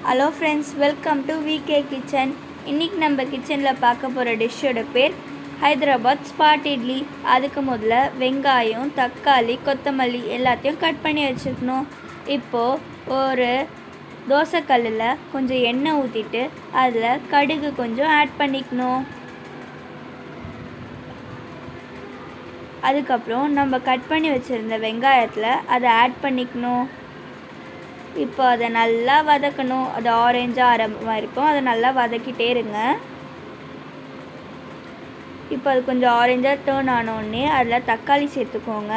Hello friends, welcome to VK kitchen. இன்றைக்கி நம்ம கிச்சனில் பார்க்க போகிற டிஷ்ஷோட பேர் ஹைதராபாத் ஸ்பாட் இட்லி. அதுக்கு முதல்ல வெங்காயம், தக்காளி, கொத்தமல்லி எல்லாத்தையும் கட் பண்ணி வச்சுக்கணும். இப்போது ஒரு தோசைக்கல்லில் கொஞ்சம் எண்ணெய் ஊற்றிட்டு அதில் கடுகு கொஞ்சம் ஆட் பண்ணிக்கணும். அதுக்கப்புறம் நம்ம கட் பண்ணி வச்சுருந்த வெங்காயத்தில் அதை ஆட் பண்ணிக்கணும். இப்போ அதை நல்லா வதக்கணும். அது ஆரஞ்சாக ஆரம்பமாக இருக்கும், அதை நல்லா வதக்கிட்டே இருங்க. இப்போ அது கொஞ்சம் ஆரஞ்சாக டேர்ன் ஆனோடனே அதில் தக்காளி சேர்த்துக்கோங்க.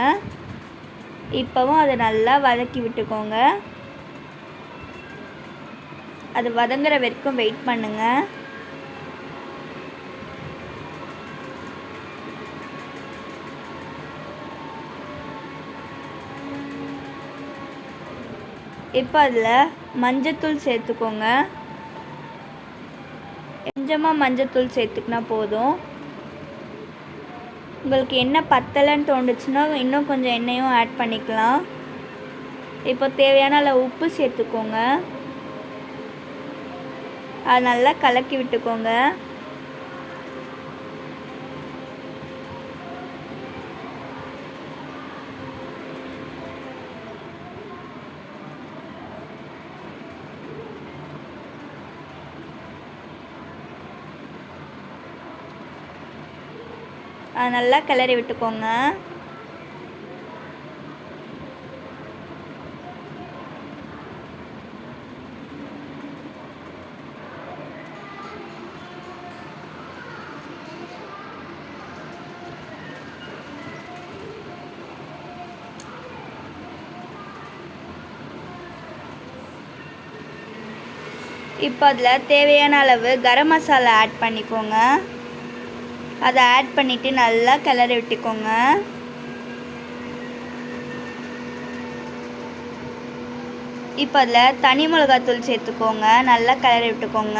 இப்போவும் அதை நல்லா வதக்கி விட்டுக்கோங்க. அது வதங்குற வரைக்கும் வெயிட் பண்ணுங்கள். இப்போ அதில் மஞ்சத்தூள் சேர்த்துக்கோங்க. கொஞ்சமாக மஞ்சத்தூள் சேர்த்துக்கினா போதும். உங்களுக்கு எண்ணெய் பத்தலைன்னு தோணுச்சுன்னா இன்னும் கொஞ்சம் எண்ணெயும் ஆட் பண்ணிக்கலாம். இப்போ தேவையான அளவு உப்பு சேர்த்துக்கோங்க. அது நல்லா கலக்கி விட்டுக்கோங்க. நல்லா கிளறி விட்டுக்கோங்க. இப்போ அதில் தேவையான அளவு கரம் மசாலா ஆட் பண்ணிக்கோங்க. அதை ஆட் பண்ணிவிட்டு நல்லா கிளறி விட்டுக்கோங்க. இப்போ அதில் தனி மிளகாத்தூள் சேர்த்துக்கோங்க. நல்லா கிளறி விட்டுக்கோங்க.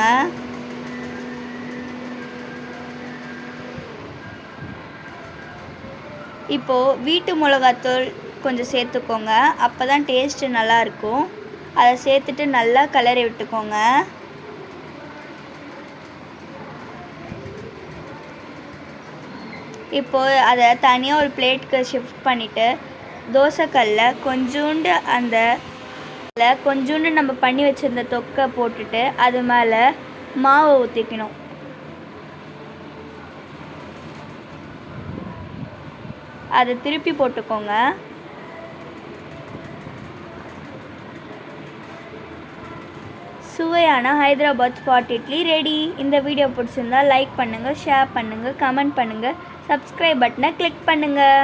இப்போது வீட்டு மிளகாத்தூள் கொஞ்சம் சேர்த்துக்கோங்க. அப்போ தான் டேஸ்ட்டு நல்லாயிருக்கும். அதை சேர்த்துட்டு நல்லா கிளறி விட்டுக்கோங்க. இப்போது அதை தனியாக ஒரு பிளேட்டுக்கு ஷிஃப்ட் பண்ணிவிட்டு தோசைக்கல்லில் கொஞ்சோண்டு நம்ம பண்ணி வச்சுருந்த தொக்கை போட்டுட்டு அது மேலே மாவை ஊற்றிக்கணும். அதை திருப்பி போட்டுக்கோங்க. சுவையான ஹைதராபாத் ஸ்பாட் இட்லி ரெடி. இந்த வீடியோ பிடிச்சிருந்தா லைக் பண்ணுங்கள், ஷேர் பண்ணுங்கள், கமெண்ட் பண்ணுங்கள், சப்ஸ்கிரைப் பட்டனை கிளிக் பண்ணுங்கள்.